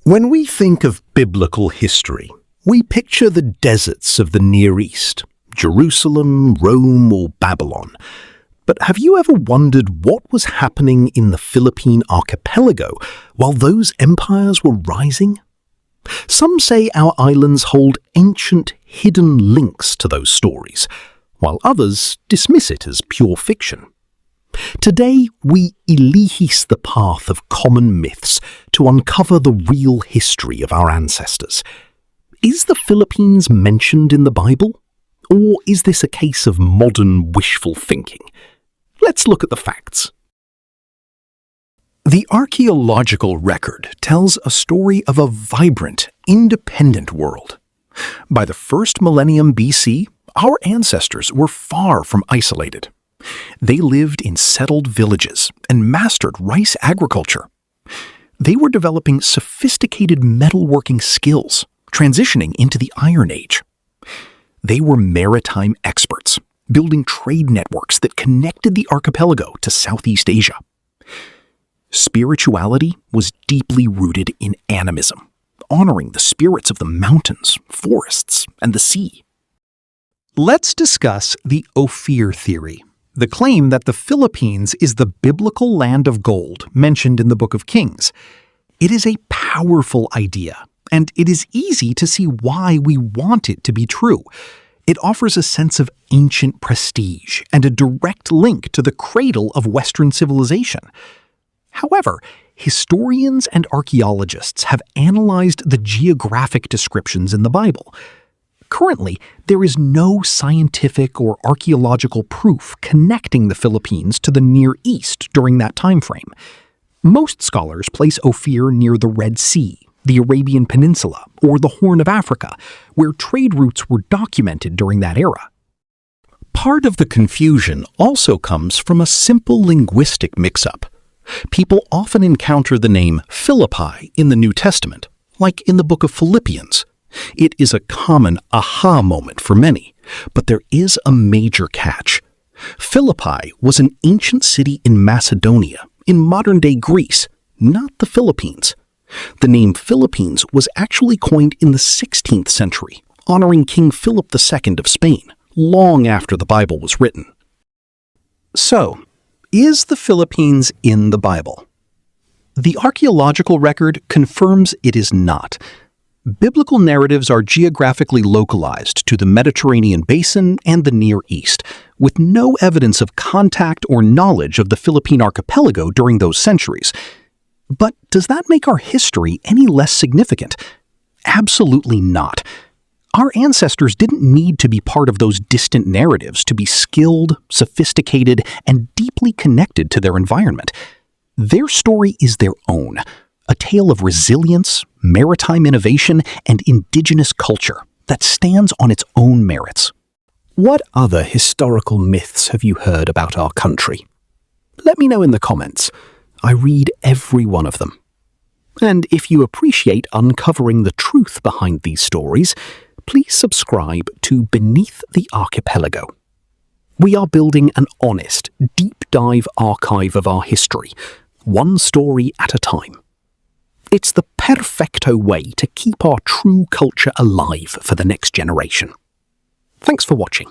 When we think of biblical history, we picture the deserts of the Near East, Jerusalem, Rome, or Babylon. But have you ever wondered what was happening in the Philippine archipelago while those empires were rising? Some say our islands hold ancient, hidden links to those stories, while others dismiss it as pure fiction. Today, we elihis the path of common myths to uncover the real history of our ancestors. Is the Philippines mentioned in the Bible? Or is this a case of modern wishful thinking? Let's look at the facts. The archaeological record tells a story of a vibrant, independent world. By the first millennium BC, our ancestors were far from isolated. They lived in settled villages and mastered rice agriculture. They were developing sophisticated metalworking skills, transitioning into the Iron Age. They were maritime experts, building trade networks that connected the archipelago to Southeast Asia. Spirituality was deeply rooted in animism, honoring the spirits of the mountains, forests, and the sea. Let's discuss the Ophir theory, the claim that the Philippines is the biblical land of gold mentioned in the Book of Kings. It is a powerful idea, and it is easy to see why we want it to be true. It offers a sense of ancient prestige and a direct link to the cradle of Western civilization. However, historians and archaeologists have analyzed the geographic descriptions in the Bible. Currently, there is no scientific or archaeological proof connecting the Philippines to the Near East during that time frame. Most scholars place Ophir near the Red Sea, the Arabian Peninsula, or the Horn of Africa, where trade routes were documented during that era. Part of the confusion also comes from a simple linguistic mix-up. People often encounter the name Philippi in the New Testament, like in the book of Philippians. It is a common aha moment for many, but there is a major catch. Philippi was an ancient city in Macedonia, in modern-day Greece, not the Philippines. The name Philippines was actually coined in the 16th century, honoring King Philip II of Spain, long after the Bible was written. So, is the Philippines in the Bible? The archaeological record confirms it is not. Biblical narratives are geographically localized to the Mediterranean basin and the Near East, with no evidence of contact or knowledge of the Philippine archipelago during those centuries. But does that make our history any less significant? Absolutely not. Our ancestors didn't need to be part of those distant narratives to be skilled, sophisticated, and deeply connected to their environment. Their story is their own, a tale of resilience, maritime innovation, and indigenous culture that stands on its own merits. What other historical myths have you heard about our country? Let me know in the comments. I read every one of them. And if you appreciate uncovering the truth behind these stories, please subscribe to Beneath the Archipelago. We are building an honest, deep-dive archive of our history, one story at a time. It's the perfecto way to keep our true culture alive for the next generation. Thanks for watching.